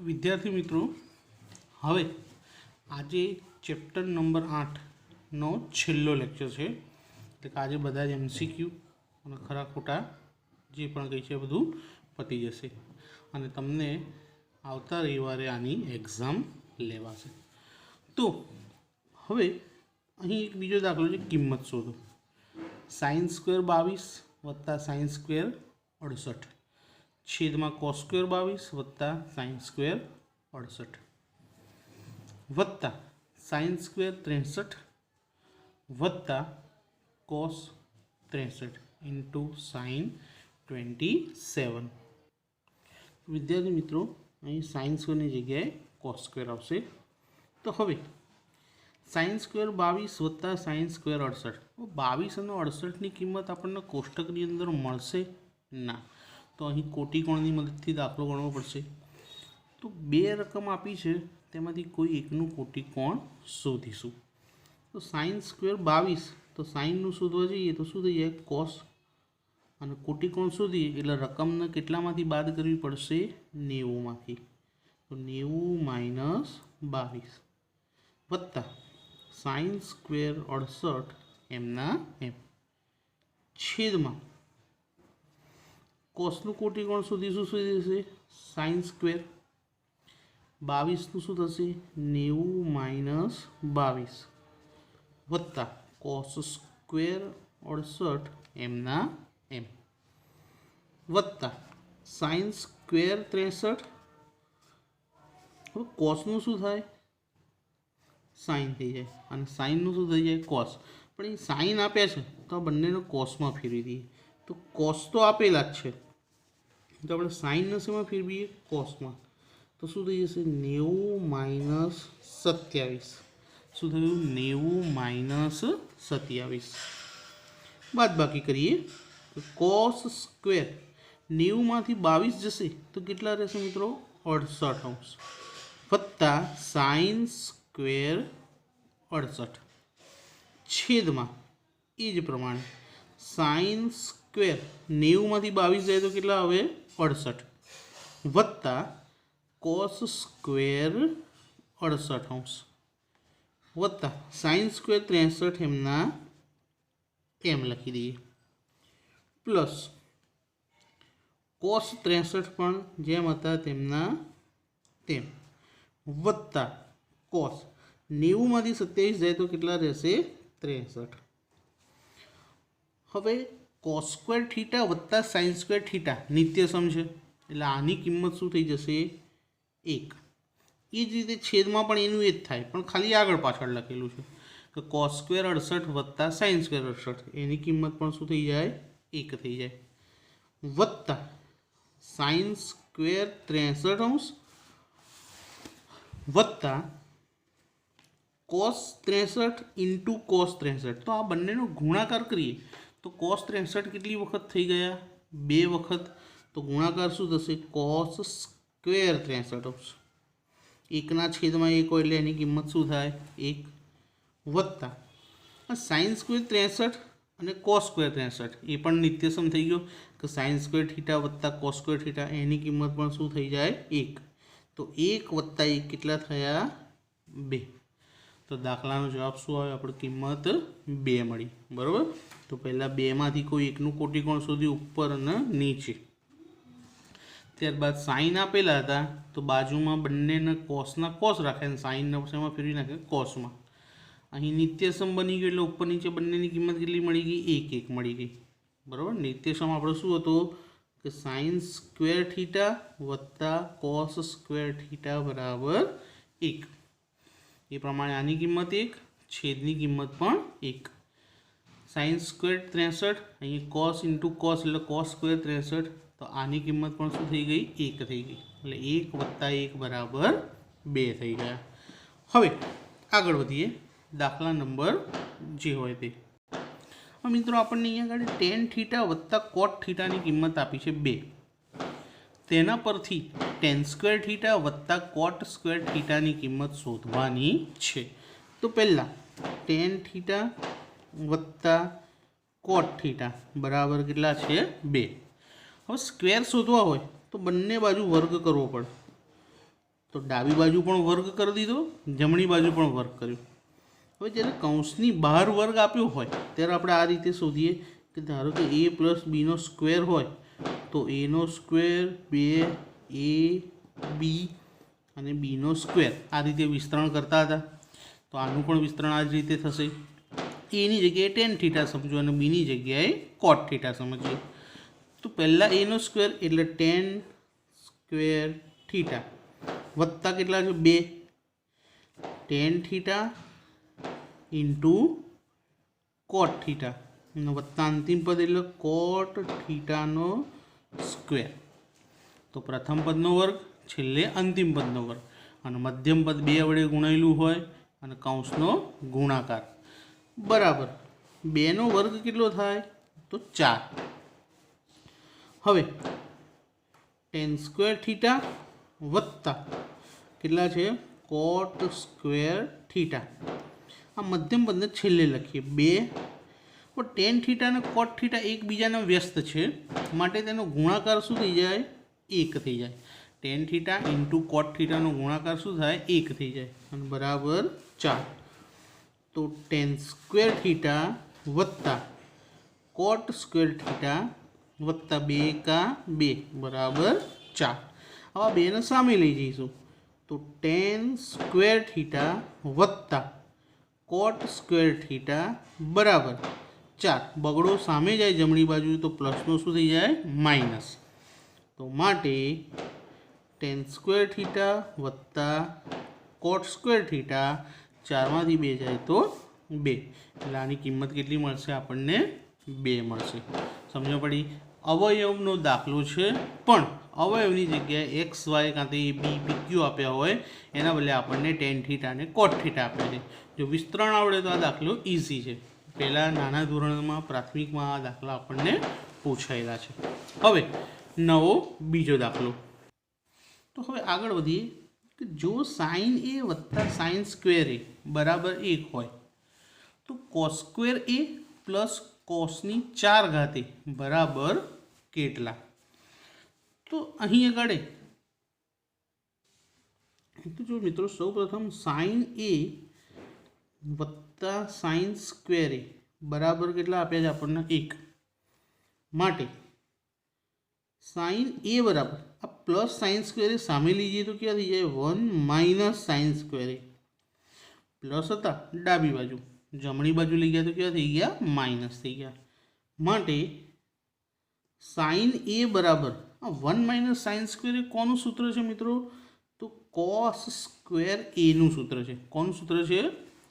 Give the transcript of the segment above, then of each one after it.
विद्यार्थी मित्रों, हवे आज चेप्टर नंबर 8 नो छेल्लो लेक्चर है। એટલે કે આજે બધા જ MCQ અને ખરા ખોટા જે પણ કંઈ છે બધું પતી જશે અને તમને આવતા રવિવારે આની એક્ઝામ લેવાશે। તો હવે અહીં એક બીજો દાખલો છે, કિંમત શોધો। સાઇન સ્ક્વેર 22 વત્તા સાઇન સ્ક્વેર 68 छेदमा कॉस स्क्वेर 22 वत्ता साइन स्क्वेर 68 वत्ता साइन स्क्वेर 63 वत्ता कॉस 63 इंटू साइन 27। विद्यार्थी मित्रों, अहीं साइन स्क्वेर जगह कॉस स्क्वेर आवशे। तो हवे साइन स्क्वेर 22 वत्ता साइन स्क्वेर 68 22 और 68 की किंमत आपने कोष्टकनी अंदर मळशे ना, तो अहीं कोटिकोण की मदद थी दाखलो गणવો પડશે। तो बे रकम आपी है तेमांथी कोई एकનું कोटिकोण शोधीशुं। तो साइन स्क्वेर 22 तो साइनનું शोधवा जईए तो शुं थई जाय कॉस अने कोटिकोण शोधीए એટલે રકમને કેટલામાંથી બાદ કરવી પડશે 90 માંથી। तो 90 माइनस 22 वत्ता साइन स्क्वेर 68 एमना एम छेदमां कॉसનું कोटिकोण शोधीशुं शुं थशे साइन स्क्वेर 22 शुं थशे 90 माइनस 22 वत्ता कॉस स्क्वेर 68 एमना एम वत्ता साइन स्क्वेर 63 कॉसનું શું થાય साइन થઈ જાય અને સાઇનનું શું થઈ જાય कॉस। પણ એ સાઇન આપ્યા છે તો આ બંનેનો કોસમાં ફેરવી દઈએ। तो कॉस तो आपेला ज छे तो अपने साइन ने शेमां फेरवीए कॉसमां। तो शुं थई जशे 90 माइनस 27 शुं थयुं 90 माइनस 27 बाद बाकी करिए। तो कॉस स्क्वेर 90 मांथी 22 जशे तो केटला रहेशे मित्रों 68 अंश वत्ता साइन स्क्वेर 68 छेदमां ए ज प्रमाणे साइन स्क्वेर 90 मांथी 22 जाए तो केटला आवे 68 वत्ता कॉस स्क्वेर 68 अंश वत्ता साइन स्क्वेर 63 एमना एम लखी दीए प्लस कॉस 63 पण जेम हता तेमना तेम वत्ता कॉस 90 मांथी 27 जाए तो केटला रहेशे 63। हवे कॉस स्क्वेर थीटा वत्ता साइन स्क्वेर थीटा नित्यसम है એટલે આની કિંમત શું થઈ જશે 1। એ જ રીતે છેદમાં પણ એનું એ જ થાય પણ ખાલી આગળ પાછળ લખેલું છે કે cos સ્ક્વેર 68 વત્તા સાइन સ્ક્વેર 68 એની કિંમત પણ શું થઈ જાય 1 થઈ જાય વત્તા સાइन સ્ક્વેર 63 અંશ વત્તા cos 63 इंटू cos 63। तो आ बंनेनो गुणाकार करिए तो cos 63 કેટલી વખત થઈ ગયા 2 વખત। तो गुणाकार શું થશે cos સ્ક્વેર 63 અંશ 1 ના છેદમાં 1 હોય એટલે એની કિંમત શું થાય 1 વત્તા sin સ્ક્વેર 63 અને cos સ્ક્વેર 63 એ પણ નિત્યસમ થઈ ગયો કે sin સ્ક્વેર થીટા વત્તા cos સ્ક્વેર થીટા એની કિંમત પણ શું થઈ જાય 1। तो 1 વત્તા 1 કેટલા થયા 2। तो दाखलानो जवाब शू आव्यो आपणे किंमत 2 मळी बराबर। तो पहला 2 मांथी कोई एकनुं कोटिकोण शोध्युं उपर अने नीचे। त्यारबाद साइन आपेला हता तो बाजुमां बंनेने कॉसना कॉस राख्या अने साइनने शेमां फेरवी नाख्या कॉसमां। अहीं नित्यसम बनी गयो એટલે ઉપર નીચે બંનેની કિંમત કેટલી મળી ગઈ 1 1 મળી ગઈ બરાબર। નિત્યસમ આપણો શું હતો કે sin સ્ક્વેર થીટા વત્તા cos સ્ક્વેર થીટા બરાબર 1। ये प्रमाणे आनी किंमत 1 छेदनी किंमत पण 1। साइन स्क्वेर 63 अहीं cos इंटू cos એટલે cos स्क्वेर 63 तो आनी किंमत पण शुं थई गई 1 थई गई એટલે 1 वत्ता 1 बराबर 2 थई गया। हवे आगळ वधीए दाखला नंबर जे होय ते। मित्रों आपणे अहींया आगळ tan थीटा वत्ता cot थीटानी किंमत आपी छे 2। तेना परथी tan स्क्वेर थीटा वत्ता cot स्क्वेर थीटानी किंमत शोधवानी छे। तो पहला tan थीटा वत्ता cot थीटा बराबर केटला छे 2। हवे स्क्वेर शोधवा होय तो बंने बाजू वर्ग करवो पड़े तो डाबी बाजू पण वर्ग कर दीधो, जमणी बाजू पण वर्ग कर्यो। हवे ज्यारे कौंसनी बहार वर्ग आप्यो होय त्यारे आपणे आ रीते शोधीए कि धारो कि ए प्लस बी नो स्क्वेर होय तो ए नो स्क्वेर बे ए बी अने बी नो स्क्वेर आ रीते विस्तरण करता हता। तो आनुं पण विस्तरण आ ज रीते थशे। ए नी जग्याए टेन थीटा समझो अने बी नी जग्याए कॉट थीटा समझीए। तो पहला ए नो स्क्वेर एटले टेन स्क्वेर थीटा वत्ता केटला छे 2 tan theta into cot theta वत्ता अंतिम पद एटले कॉट थीटा नो स्क्वेर। तो प्रथम पदनो वर्ग छेल्ले अंतिम पदनो वर्ग अने मध्यम पद 2 वडे गुणायेलुं होय अने कौंसनो गुणाकार बराबर 2 नो वर्ग केटलो थाय तो 4। हवे टेन स्क्वेर थीटा वत्ता केटला छे कॉट स्क्वेर थीटा आ मध्यम पदने छेल्ले लखीए 2 पण टेन थीटा ने कॉट थीटा एकबीजाने व्यस्त छे माटे तेनो गुणाकार शुं थई जाय 1 थई जाय। Tan theta into cot theta नो गुणाकार शुं थाय 1 थई जाय अने बराबर 4। तो टेन स्क्वेर थीटा वत्ता कॉट स्क्वेर थीटा वत्ता 2 का 2 बराबर 4। हवे 2 ने सामे लई जईशुं तो टेन स्क्वेर थीटा वत्ता कॉट स्क्वेर थीटा बराबर 4। बगड़ो सामे जाए जमणी बाजू तो प्लसनो शुं थई जाय माइनस। तो माटे टेन स्क्वेर थीटा वत्ता कॉट स्क्वेर थीटा 4 मांथी 2 जाए तो 2 એટલે આની કિંમત કેટલી મળશે આપણને 2 મળશે। સમજ પડી। અવયવનો દાખલો છે પણ અવયવની જગ્યાએ એક્સ વાય કાં તો એ બી પી ક્યુ આપ્યા હોય એના બદલે આપણને ટેન થીટા અને કોટ થીટા આપ્યા છે। જો વિસ્તરણ આવડે તો આ દાખલો ઇઝી છે। પહેલાં નાના ધોરણમાં પ્રાથમિકમાં આ દાખલા આપણને પૂછાયેલા છે। હવે નવો બીજો દાખલો। તો હવે આગળ વધીએ કે જો સાઇન એ વત્તા સાઇન સ્ક્વેર એ બરાબર 1 હોય तो कॉस स्क्वेर ए प्लस कॉसनी 4 घात ए बराबर केटला। तो अहीं आगळे तो जो मित्रों सौ प्रथम साइन ए वत्ता साइन स्क्वेर ए बराबर केटला आप्या छे आपणने 1 माटे साइन ए बराबर आ प्लस साइन स्क्वेर ए सामे लीजिए तो क्या थी जाए 1 माइनस साइन स्क्वेर ए प्लस हता डाबी बाजू जमणी बाजू लई गया तो क्या थी गया माइनस थी गया माटे साइन ए बराबर 1 माइनस साइन स्क्वेर ए कोनु सूत्र है मित्रों तो कॉस स्क्वेर ए नु सूत्र है। कोनु सूत्र है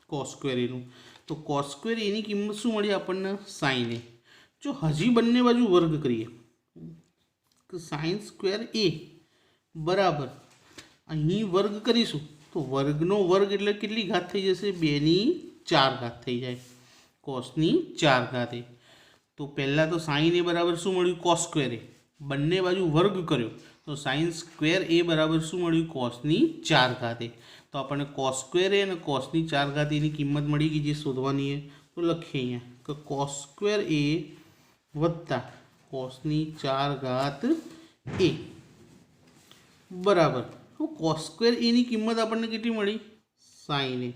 कॉस स्क्वेर ए नु। तो कॉस स्क्वेर ए नी किंमत शुं मळी आपणने साइन ए। जो हजी बंने बाजू वर्ग करीए तो साइन स्क्वेर ए बराबर अहीं वर्ग करीशुं तो वर्गनो वर्ग एटले केटली घात थई जशे 2 नी 4 घात थी जाए कॉसनी 4 घात ए। तो पहला तो साइन ए बराबर शू मळ्युं कॉस स्क्वेर ए बंने बाजू वर्ग कर्यो तो साइन स्क्वेर ए बराबर शू मळ्युं कॉसनी 4 घात ए। तो आपणे कॉस स्क्वेर ए अने कॉसनी 4 घात एनी किंमत मळी गई जे शोधवानी है। तो लखीए अहींया कि कॉस स्क्वेर ए वत्ता कॉसनी 4 घात ए बराबर तो कॉस स्क्वेर ए नी किंमत आपणे केटली मळी साइन ए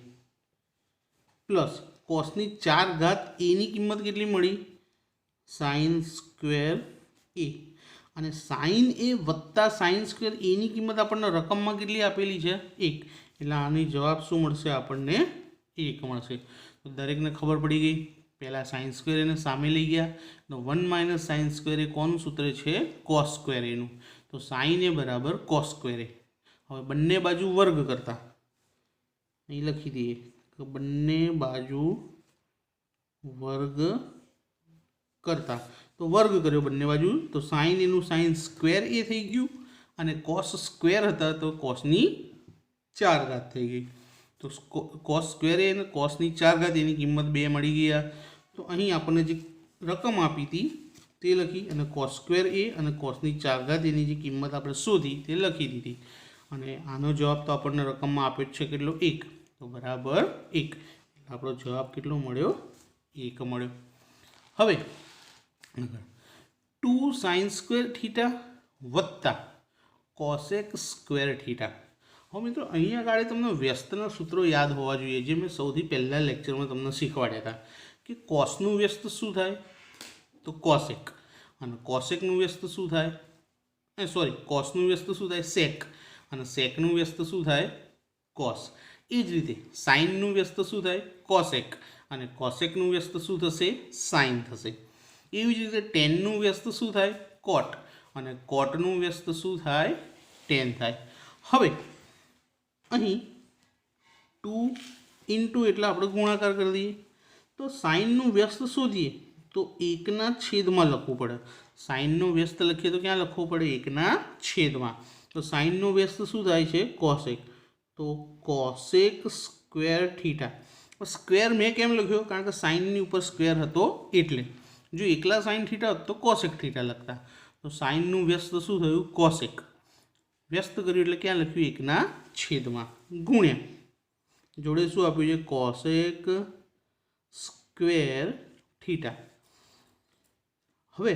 प्लस कॉसनी 4 घात ए नी किंमत केटली मळी साइन स्क्वेर ए अने साइन ए वत्ता साइन स्क्वेर ए नी किंमत आपणने रकममां केटली आपेली छे 1 એટલે આની જવાબ શું મળશે આપણને 1 મળશે। તો દરેકને ખબર પડી ગઈ। પહેલા સાइन स्क्वेर એને સામે લઈ ગયા તો 1 માઇનસ સાइन स्क्वेर એ કોનું સૂત્ર છે cos स्क्वेर એનું। તો sin ए બરાબર cos स्क्वेर ए। હવે બંને બાજુ વર્ગ કરતા અહીં લખી દઈએ કે બંને બાજુ વર્ગ करता तो वर्ग कर्यो बंने बाजू तो साइन ए साइन स्क्वेर ए थी गयु अने कॉस स्क्वेर हता तो कॉसनी 4 घात थी गई। तो कॉस स्क्वेर ए कॉसनी 4 घात एनी किंमत 2 मळी गया। तो अहीं आपणे जे रकम आपी थी ते लखी अने कॉस स्क्वेर ए अने कॉसनी 4 घात एनी जे किंमत आपणे शोधी ते लखी दीधी अने आनो जवाब तो आपणे रकममां आप्यो छे केटलो 1 तो बराबर 1 आपणो जवाब केटलो मळ्यो 1 मळ्यो। हवे 2 साइन स्क्वेर थीटा वत्ता कॉसेक स्क्वेर थीटा હવે મિત્રો અહીંયા આગળ તમને વ્યસ્તના સૂત્રો યાદ હોવા જોઈએ, જે મેં સૌથી પહેલા લેક્ચરમાં તમને શીખવાડ્યા હતા કે કોસનું વ્યસ્ત શું થાય તો કોસેક, અને કોસેકનું વ્યસ્ત શું થાય કોસનું વ્યસ્ત શું થાય સેક, અને સેકનું વ્યસ્ત શું થાય કોસ. એ જ રીતે સાઇનનું વ્યસ્ત શું થાય કોસેક, અને કોસેકનું વ્યસ્ત શું થશે સાઇન થશે. એવી જ રીતે ટેનનું વ્યસ્ત શું થાય કોટ, અને કોટનું વ્યસ્ત શું થાય ટેન થાય. હવે અહીં 2 ઇન્ટુ એટલે આપણે ગુણાકાર કરી દઈએ. તો સાઇનનું વ્યસ્ત શોધીએ તો 1ના છેદમાં લખવું પડે. સાઇનનો વ્યસ્ત લખીએ તો ક્યાં લખવું પડે 1ના છેદમાં. તો સાઇનનો વ્યસ્ત શું થાય છે કોસેક, તો કોસેક સ્ક્વેર થીટા. સ્ક્વેર મેં કેમ લખ્યો કારણ કે સાઇનની ઉપર સ્ક્વેર હતો એટલે. જો એકલા સાઇન થીટા હોત તો કોસેક થીટા લખતા. તો સાઇનનું વ્યસ્ત શું થયું કોસેક, વ્યસ્ત કર્યું એટલે ક્યાં લખ્યું 1ના છેદમાં ગુણ્યા જોડે શું આપ્યું છે કોસેક સ્ક્વેર થીટા. હવે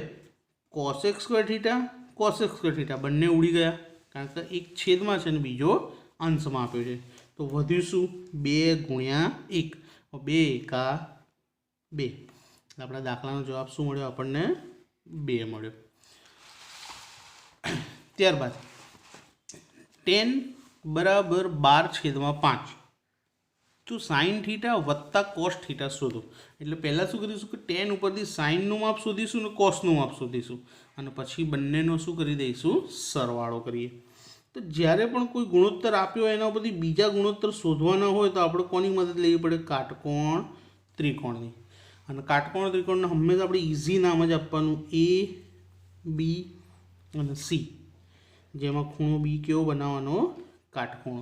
કોસેક સ્ક્વેર થીટા બંને ઉડી ગયા કારણ કે એક છેદમાં છે અને બીજો અંશમાં આપ્યો છે. તો વધ્યું શું 2 ગુણ્યા 1, 2 એકા 2. આપણા દાખલાનો જવાબ શું મળ્યો આપણને 2 મળ્યો. ત્યારબાદ tan બરાબર 12/5. તો સાઇન થીટા વત્તા કોસ થીટા શોધો. એટલે પહેલાં શું કરીશું કે tan ઉપરથી સાઇનનું માપ શોધીશું અને કોસનું માપ શોધીશું, અને પછી બંનેનો શું કરી દઈશું સરવાળો કરીએ. તો જ્યારે પણ કોઈ ગુણોત્તર આપ્યો હોય એના ઉપરથી બીજા ગુણોત્તર શોધવાના હોય તો આપણે કોની મદદ લેવી પડે કાટકોણ ત્રિકોણની. અને કાટકોણ ત્રિકોણને હંમેશા આપણે ઇઝી નામ જ આપવાનું A, B અને C, જેમાં ખૂણો B કેવો બનાવવાનો કાટકોણ.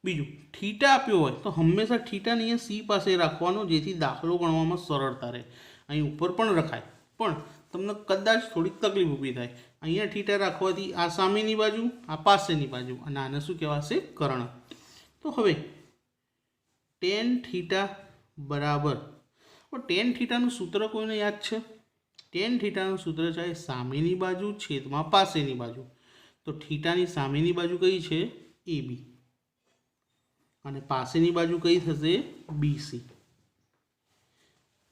બીજું થીટા આપ્યો હોય તો હંમેશા થીટાને અહીંયા C પાસે રાખવાનો જેથી દાખલો ગણવામાં સરળતા રહે. અહીં ઉપર પણ રખાય પણ તમને કદાચ થોડીક તકલીફ ઊભી થાય. અહીંયા થીટા રાખવાથી આ સામેની બાજુ આ પાસેની બાજુ અને આને શું કહેવાશે કર્ણ. તો હવે tan થીટા બરાબર tan થીટાનું સૂત્ર કોઈને યાદ છે? tan થીટાનું સૂત્ર છે સામેની બાજુ છેદમાં પાસેની બાજુ. તો થીટાની સામેની બાજુ કઈ છે AB અને પાસેની બાજુ કઈ થશે BC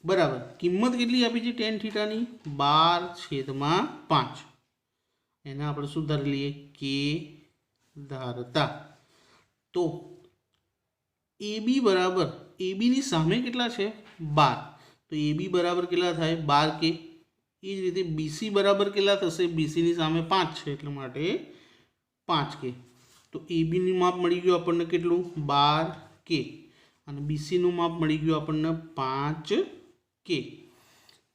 બરાબર. કિંમત કેટલી આપી છે tan થીટાની 12/5. એને આપણે શું ધારી લઈએ K ધારતા. તો AB બરાબર ABની સામે કેટલા છે 12, તો AB બરાબર કેટલા થાય 12K. એ જ રીતે BC બરાબર કેટલા થશે BCની સામે 5 છે એટલે માટે 5K. તો ABનું માપ મળી ગયું આપણને કેટલું 12K અને BCનું માપ મળી ગયું આપણને 5K.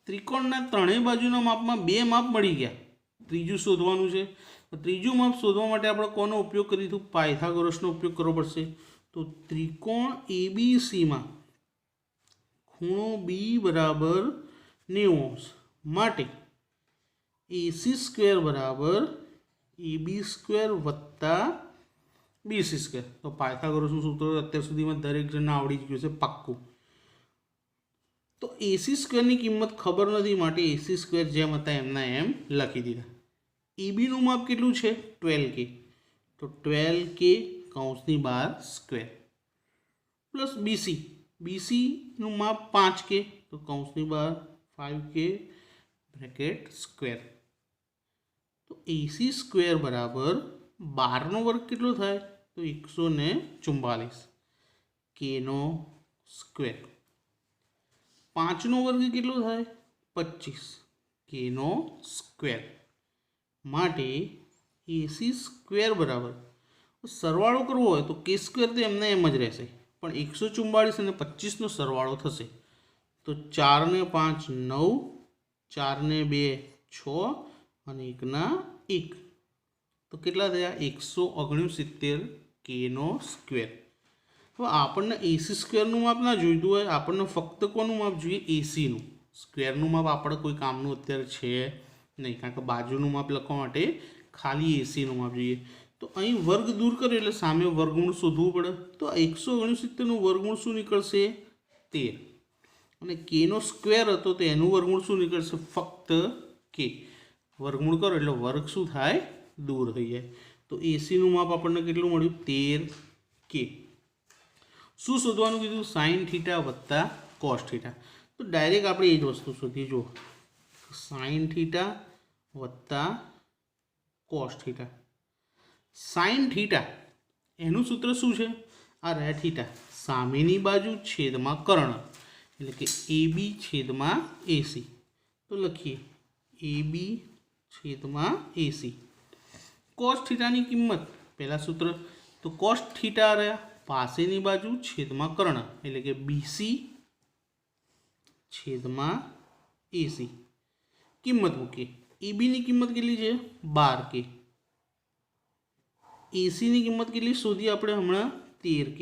ત્રિકોણના ત્રણેય બાજુના માપમાં 2 માપ મળી ગયા. ત્રીજું શોધવાનું છે. તો ત્રીજું માપ શોધવા માટે આપણે કોનો ઉપયોગ કરીશું પાયથાગોરસનો ઉપયોગ કરવો પડશે. તો ત્રિકોણ ABCમાં ખૂણો B બરાબર 90° માટે AC² બરાબર AB² વત્તા BC². તો પાયથાગોરસનું સૂત્ર અત્યાર સુધીમાં દરેક જણને આવડી જ ગયું છે પાક્કું. તો AC² ની કિંમત ખબર નથી માટે AC² જેમ હતા એમના એમ લખી દીધા. EBનું માપ કેટલું છે 12K. તો 12K કૌંસની બહાર સ્ક્વેર પ્લસ BCનું માપ 5K. તો કૌંસની બહાર 5K બ્રેકેટ સ્ક્વેર. તો AC² બરાબર 12નો વર્ગ કેટલો થાય તો 144 Kનો સ્ક્વેર. 5નો વર્ગ કેટલો થાય 25 Kનો સ્ક્વેર. માટે AC² બરાબર સરવાળો કરવો હોય તો K² તો એમને એમ જ રહેશે પણ 144 અને 25નો સરવાળો થશે. તો 4 ને 5 9, 4 ને 2 6 અને 1 1. તો કેટલા થયા 169 Kનો સ્ક્વેર. હવે આપણને AC²નું માપ ના જોઈતું હોય, આપણને ફક્ત કોનું માપ જોઈએ ACનું. સ્ક્વેરનું માપ આપણે કોઈ કામનું અત્યારે છે નહીં કારણ કે બાજુનું માપ લખવા માટે ખાલી ACનું માપ જોઈએ. તો અહીં વર્ગ દૂર કર્યો એટલે સામે વર્ગમૂળ શોધવું પડે. તો 169નું વર્ગમૂળ શું નીકળશે 13 અને Kનો સ્ક્વેર હતો તો એનું વર્ગમૂળ શું નીકળશે ફક્ત K. વર્ગમૂળ કરો એટલે વર્ગ શું થાય દૂર થઈ જાય. તો તો એસીનું માપ આપણને કેટલું મળ્યું 13K। શું શોધવાનું કીધું? સાઇન થીટા વત્તા કોસ થીટા। તો ડાયરેક્ટ આપણે એ જ વસ્તુ શોધીએ। જુઓ, સાઇન થીટા વત્તા કોસ થીટા। સાઇન થીટા એનું સૂત્ર શું છે? આ રહ્યા થીટા, સામેની બાજુ છેદમાં કર્ણ, એટલે કે AB છેદમાં AC। તો લખીએ AB છેદમાં AC। કોસ થીટાની કિંમત પહેલા સૂત્ર, તો કોસ થીટા રહ્યા પાસેની બાજુ છેદમાં કર્ણ, એટલે કે BC છેદમાં AC। કિંમત મૂકીએ। EBની કિંમત કેટલી છે? 12K। ACની કિંમત કેટલી શોધી આપણે હમણાં? 13K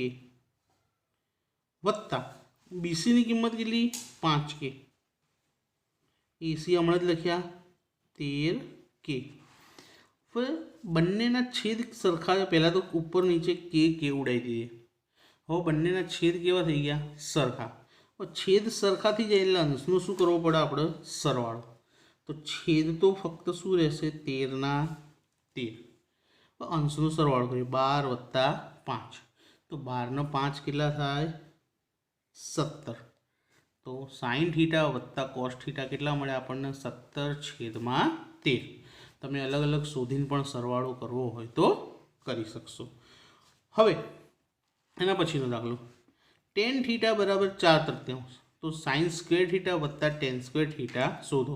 વત્તા BCની કિંમત કેટલી? 5K। AC હમણાં જ લખ્યા 13K। હવે બંનેના છેદ સરખા, પહેલાં તો ઉપર નીચે કે ઉડાવી દઈએ। હવે બંનેના છેદ કેવા થઈ ગયા? સરખા। છેદ સરખા થઈ જાય એટલે અંશનો શું કરવો પડે આપણે? સરવાળો। તો છેદ તો ફક્ત શું રહેશે? 13/13। અંશનો સરવાળો કરીએ, 12 વત્તા 5, તો 12 ને 5 કેટલા થાય? 17। તો સાઇન થીટા વત્તા કોસ થીટા કેટલા મળે આપણને? 17/13। તમે અલગ અલગ શોધીને પણ સરવાળો કરવો હોય તો કરી શકશો। હવે એના પછીનો દાખલો, ટેન થીટા બરાબર 4/3, તો સાઇન સ્ક્વેર થીટા વત્તા ટેન સ્ક્વેર થીટા શોધો।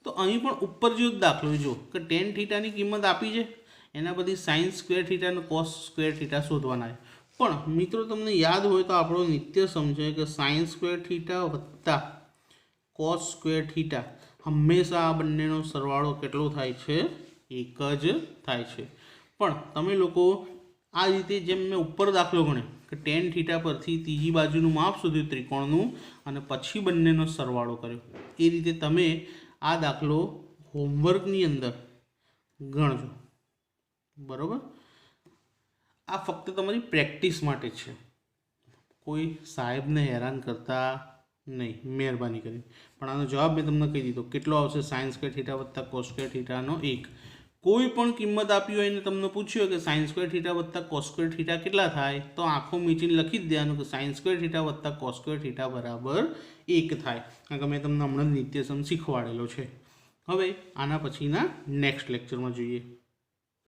તો અહીં પણ ઉપર જેવો જ દાખલો જો કે ટેન થીટાની કિંમત આપી છે, એના બધી સાઇન સ્ક્વેર થીટા અને કોસ સ્ક્વેર થીટા શોધવાના છે। પણ મિત્રો તમને યાદ હોય તો આપણો નિત્ય સમજે કે સાઇન સ્ક્વેર થીટા વત્તા કોસ સ્ક્વેર થીટા હંમેશા આ બંનેનો સરવાળો કેટલો થાય છે? 1 જ થાય છે। પણ તમે લોકો આ રીતે જેમ મેં ઉપર દાખલો ગણ્યો કે ટેન થીટા પરથી ત્રીજી બાજુનું માપ શોધ્યું ત્રિકોણનું અને પછી બંનેનો સરવાળો કર્યો, એ રીતે તમે આ દાખલો હોમવર્કની અંદર ગણજો, બરાબર? આ ફક્ત તમારી પ્રેક્ટિસ માટે છે, કોઈ સાહેબને હેરાન કરતા નહીં, મહેરબાની કરી। પણ આનો જવાબ મેં તમને કહી દીધો, કેટલો આવશે? સાઇન સ્ક્વેર થીટા વત્તા કોસ સ્ક્વેર થીટાનો 1। કોઈ પણ કિંમત આપી હોય અને તમને પૂછ્યું કે સાઇન સ્ક્વેર થીટા વત્તા કોસ સ્ક્વેર થીટા કેટલા થાય, તો આંખો મીચીને લખી જ દેવાનું કે સાઇન સ્ક્વેર થીટા વત્તા કોસ સ્ક્વેર થીટા બરાબર 1 થાય, કારણ કે મેં તમને હમણાં નિત્યસમ શીખવાડેલો છે। હવે આના પછીના નેક્સ્ટ લેક્ચરમાં જોઈએ।